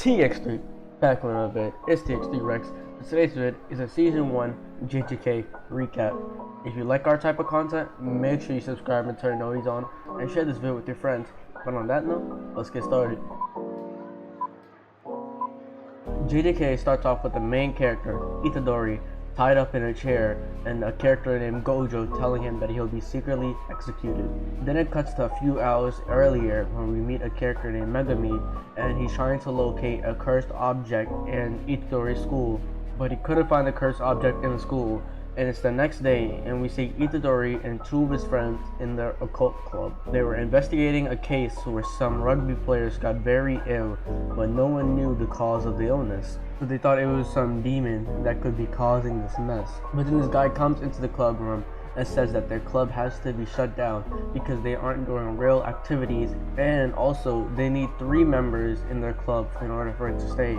TX3, back on another vid. It's TX3 Rex. Today's vid is a Season 1 JJK recap. If you like our type of content, make sure you subscribe and turn notifications on, and share this video with your friends. But on that note, let's get started. JJK starts off with the main character, Itadori, tied up in a chair, and a character named Gojo telling him that he'll be secretly executed. Then it cuts to a few hours earlier when we meet a character named Megami, and he's trying to locate a cursed object in Itadori's school, but he couldn't find the cursed object in the school. And it's the next day, and we see Itadori and two of his friends in their occult club. They were investigating a case where some rugby players got very ill, but no one knew the cause of the illness. So they thought it was some demon that could be causing this mess. But then this guy comes into the club room and says that their club has to be shut down because they aren't doing real activities, and also they need 3 members in their club in order for it to stay.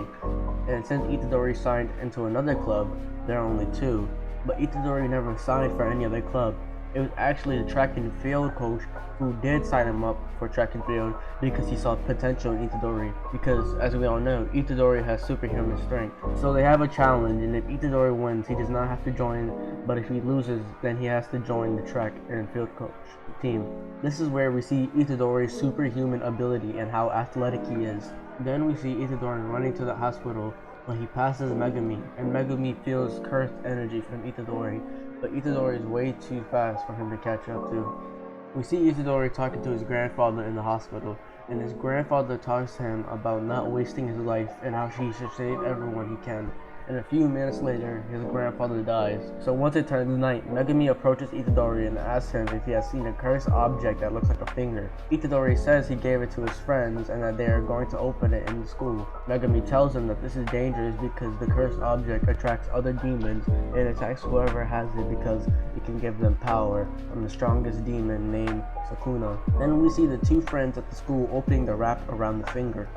And since Itadori signed into another club, there are only 2. But Itadori never signed for any other club. It was actually the track and field coach who did sign him up for track and field because he saw potential in Itadori. Because, as we all know, Itadori has superhuman strength. So they have a challenge, and if Itadori wins, he does not have to join, but if he loses, then he has to join the track and field coach team. This is where we see Itadori's superhuman ability and how athletic he is. Then we see Itadori running to the hospital when he passes Megami, and Megami feels cursed energy from Itadori, but Itadori is way too fast for him to catch up to. We see Itadori talking to his grandfather in the hospital, and his grandfather talks to him about not wasting his life and how he should save everyone he can. And a few minutes later, his grandfather dies. So once it turns night, Megami approaches Itadori and asks him if he has seen a cursed object that looks like a finger. Itadori says he gave it to his friends and that they are going to open it in the school. Megami tells him that this is dangerous because the cursed object attracts other demons and attacks whoever has it because it can give them power from the strongest demon named Sukuna. Then we see the 2 friends at the school opening the wrap around the finger.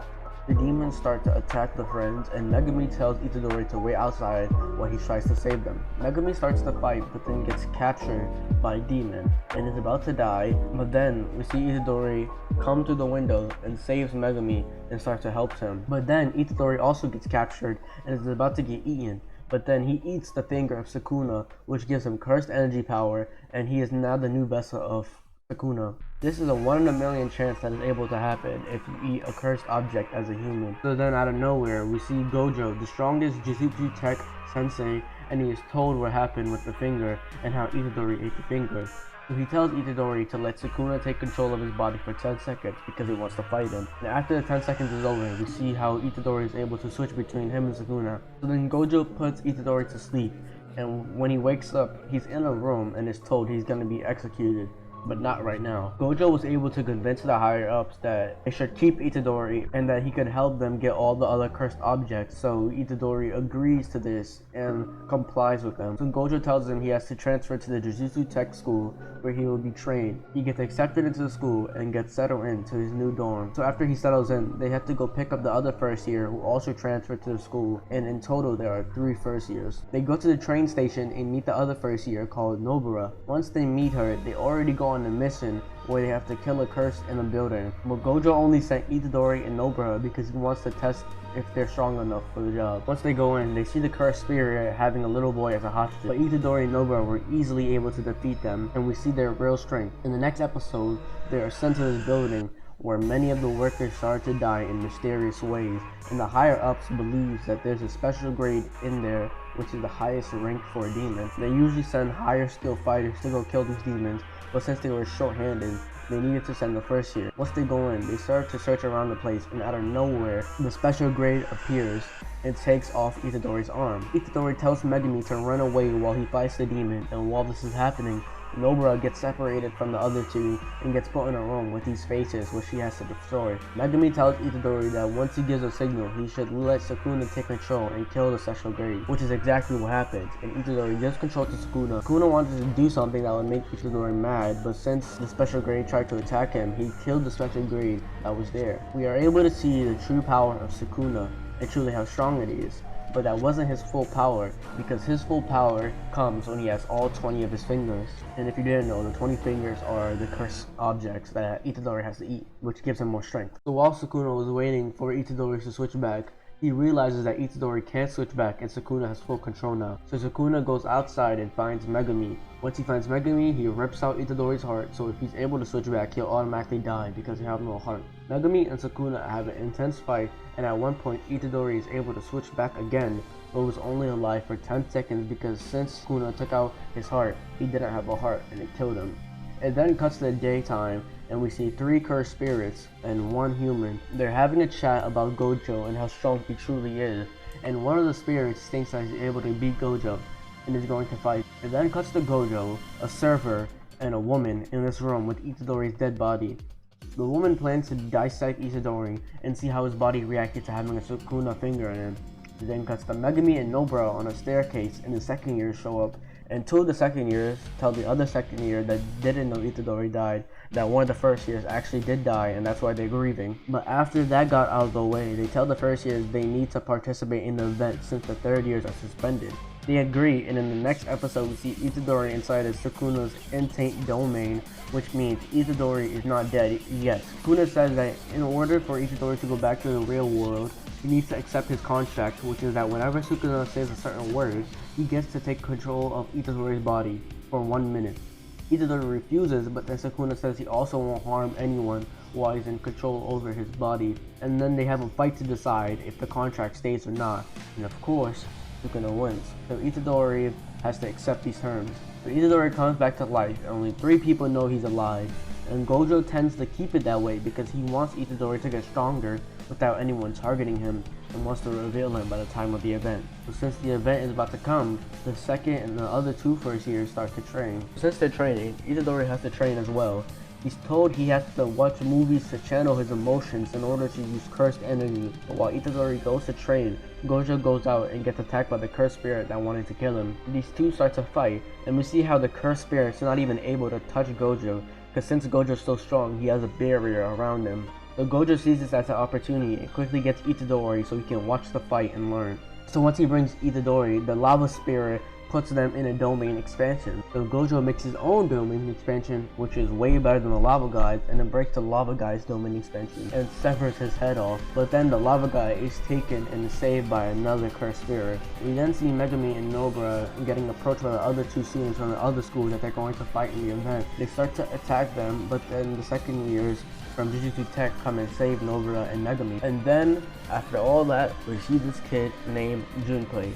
The demons start to attack the friends, and Megami tells Itadori to wait outside while he tries to save them. Megami starts to fight, but then gets captured by a demon and is about to die. But then we see Itadori come through the window and saves Megami and starts to help him. But then Itadori also gets captured and is about to get eaten. But then he eats the finger of Sukuna, which gives him cursed energy power, and he is now the new vessel of Sukuna. This is a 1 in a million chance that is able to happen if you eat a cursed object as a human. So then out of nowhere, we see Gojo, the strongest Jujutsu Tech sensei, and he is told what happened with the finger and how Itadori ate the finger. So he tells Itadori to let Sukuna take control of his body for 10 seconds because he wants to fight him. And after the 10 seconds is over, we see how Itadori is able to switch between him and Sukuna. So then Gojo puts Itadori to sleep, and when he wakes up, he's in a room and is told he's going to be executed. But not right now. Gojo was able to convince the higher ups that they should keep Itadori and that he could help them get all the other cursed objects, so Itadori agrees to this and complies with them. So Gojo tells him he has to transfer to the Jujutsu Tech school where he will be trained. He gets accepted into the school and gets settled into his new dorm. So after he settles in, they have to go pick up the other first year who also transferred to the school, and in total there are 3 first years. They go to the train station and meet the other first year called Nobara. Once they meet her, they already go on a mission where they have to kill a curse in a building. But Gojo only sent Itadori and Nobara because he wants to test if they're strong enough for the job. Once they go in, they see the cursed spirit having a little boy as a hostage, but Itadori and Nobara were easily able to defeat them, and we see their real strength. In the next episode, they are sent to this building where many of the workers started to die in mysterious ways, and the higher ups believes that there's a special grade in there which is the highest rank for a demon. They usually send higher skill fighters to go kill these demons, but since they were short-handed, they needed to send the first year. Once they go in, they start to search around the place, and out of nowhere, the special grade appears and takes off Itadori's arm. Itadori tells Megami to run away while he fights the demon, and while this is happening, Nobara gets separated from the other 2 and gets put in a room with these faces which she has to destroy. Megami tells Itadori that once he gives a signal, he should let Sukuna take control and kill the special grade, which is exactly what happens, and Itadori gives control to Sukuna. Sukuna wanted to do something that would make Itadori mad, but since the special grade tried to attack him, he killed the special grade that was there. We are able to see the true power of Sukuna and truly how strong it is. but that wasn't his full power, because his full power comes when he has all 20 of his fingers. And if you didn't know, the 20 fingers are the cursed objects that Itadori has to eat, which gives him more strength. So while Sukuna was waiting for Itadori to switch back, he realizes that Itadori can't switch back and Sukuna has full control now. So Sukuna goes outside and finds Megumi. Once he finds Megumi, he rips out Itadori's heart, so if he's able to switch back, he'll automatically die because he has no heart. Megumi and Sukuna have an intense fight, and at one point Itadori is able to switch back again, but was only alive for 10 seconds because since Sukuna took out his heart, he didn't have a heart and it killed him. It then cuts to the daytime, and we see 3 cursed spirits and 1 human. They're having a chat about Gojo and how strong he truly is, and one of the spirits thinks that he's able to beat Gojo and is going to fight. It then cuts to Gojo, a server, and a woman in this room with Itadori's dead body. The woman plans to dissect Itadori and see how his body reacted to having a Sukuna finger in him. It then cuts to Megumi and Nobara on a staircase, and the second years show up, and 2 of the second years tell the other second year that didn't know Itadori died that one of the first years actually did die, and that's why they're grieving. But after that got out of the way, they tell the first years they need to participate in the event since the third years are suspended. They agree, and in the next episode we see Itadori inside of Sukuna's intact domain, which means Itadori is not dead yet. Sukuna says that in order for Itadori to go back to the real world, he needs to accept his contract, which is that whenever Sukuna says a certain word, he gets to take control of Itadori's body for 1 minute. Itadori refuses, but then Sukuna says he also won't harm anyone while he's in control over his body, and then they have a fight to decide if the contract stays or not, and of course, Sukuna wins. So Itadori has to accept these terms. So Itadori comes back to life, and only 3 people know he's alive, and Gojo tends to keep it that way because he wants Itadori to get stronger without anyone targeting him and wants to reveal him by the time of the event. So since the event is about to come, the second and the other 2 first years start to train. Since they're training, Itadori has to train as well. He's told he has to watch movies to channel his emotions in order to use cursed energy, but while Itadori goes to train, Gojo goes out and gets attacked by the cursed spirit that wanted to kill him. These 2 start to fight, and we see how the cursed spirit's not even able to touch Gojo, because since Gojo's so strong, he has a barrier around him. So Gojo sees this as an opportunity and quickly gets Itadori so he can watch the fight and learn. So once he brings Itadori, the lava spirit puts them in a domain expansion. So Gojo makes his own domain expansion, which is way better than the lava guy's, and then breaks the lava guy's domain expansion and severs his head off. But then the lava guy is taken and saved by another cursed spirit. We then see Megumi and Nobara getting approached by the other 2 students from the other school that they're going to fight in the event. They start to attack them, but then the second years from Jujutsu Tech come and save Nobara and Megumi. And then, after all that, we see this kid named Junpei.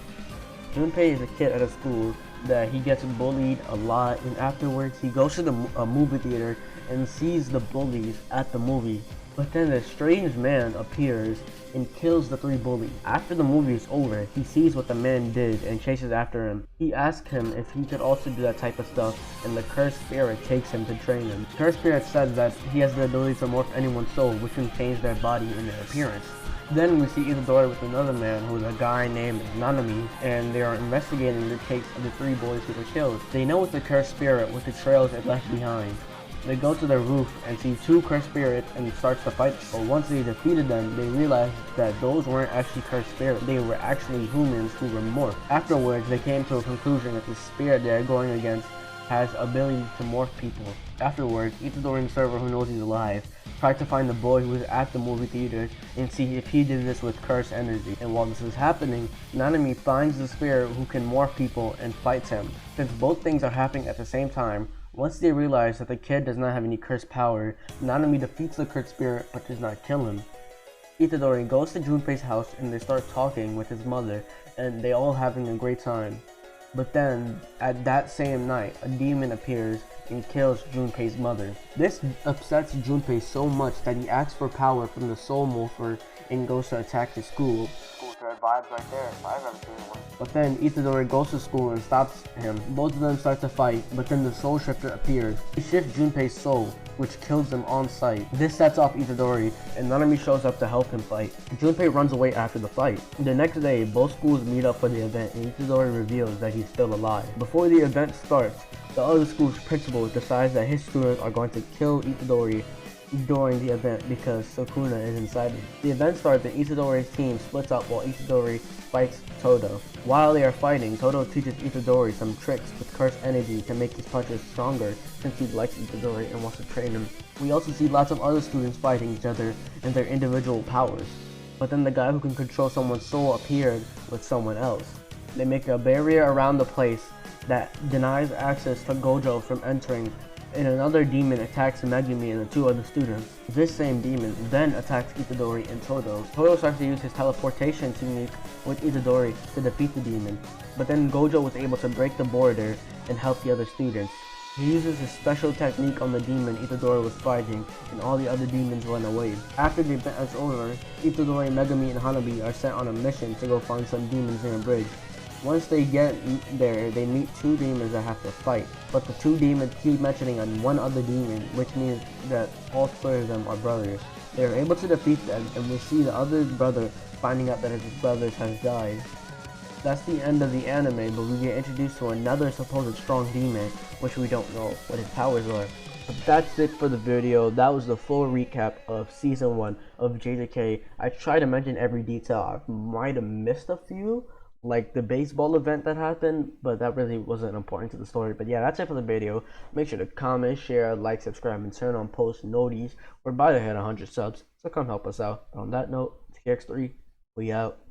Junpei is a kid at a school that he gets bullied a lot, and afterwards he goes to a movie theater and sees the bullies at the movie. But then a strange man appears and kills the 3 bullies. After the movie is over, he sees what the man did and chases after him. He asks him if he could also do that type of stuff, and the cursed spirit takes him to train him. The cursed spirit says that he has the ability to morph anyone's soul, which can change their body and their appearance. Then we see Itadori with another man who is a guy named Nanami, and they are investigating the case of the 3 boys who were killed. They know it's the cursed spirit with the trails it left behind. They go to their roof and see 2 cursed spirits and starts to fight, but once they defeated them, they realize that those weren't actually cursed spirits, they were actually humans who were morphed. Afterwards, they came to a conclusion that the spirit they're going against has ability to morph people. Afterwards, Itadori and the server who knows he's alive try to find the boy who was at the movie theater and see if he did this with cursed energy. And while this is happening, Nanami finds the spirit who can morph people and fights him. Since both things are happening at the same time, once they realize that the kid does not have any cursed power, Nanami defeats the cursed spirit but does not kill him. Itadori goes to Junpei's house and they start talking with his mother, and they all having a great time. But then, at that same night, a demon appears and kills Junpei's mother. This upsets Junpei so much that he asks for power from the Soul Morpher and goes to attack his school. Vibes right there, if I've ever seen one. But then Itadori goes to school and stops him. Both of them start to fight, but then the Soul Shifter appears. He shifts Junpei's soul, which kills him on sight. This sets off Itadori, and Nanami shows up to help him fight. Junpei runs away after the fight. The next day, both schools meet up for the event, and Itadori reveals that he's still alive. Before the event starts, the other school's principal decides that his students are going to kill Itadori during the event because Sukuna is inside him. The event starts and Itadori's team splits up while Itadori fights Todo. While they are fighting, Todo teaches Itadori some tricks with cursed energy to make his punches stronger since he likes Itadori and wants to train him. We also see lots of other students fighting each other and their individual powers. But then the guy who can control someone's soul appeared with someone else. They make a barrier around the place that denies access to Gojo from entering, and another demon attacks Megumi and the two other students. This same demon then attacks Itadori and Todo. Todo starts to use his teleportation technique with Itadori to defeat the demon, but then Gojo was able to break the border and help the other students. He uses a special technique on the demon Itadori was fighting, and all the other demons run away. After the event is over, Itadori, Megumi, and Hanabi are sent on a mission to go find some demons near a bridge. Once they get there, they meet two demons that have to fight, but the two demons keep mentioning on one other demon, which means that all three of them are brothers. They are able to defeat them, and we see the other brother finding out that his brother has died. That's the end of the anime, but we get introduced to another supposed strong demon, which we don't know what his powers are. But that's it for the video. That was the full recap of Season 1 of JJK. I tried to mention every detail. I might have missed a few, like the baseball event that happened, but that really wasn't important to the story. But yeah, that's it for the video. Make sure to comment, share, like, subscribe, and turn on post noties. We're about to hit 100 subs, so come help us out. On that note, TX3, we out.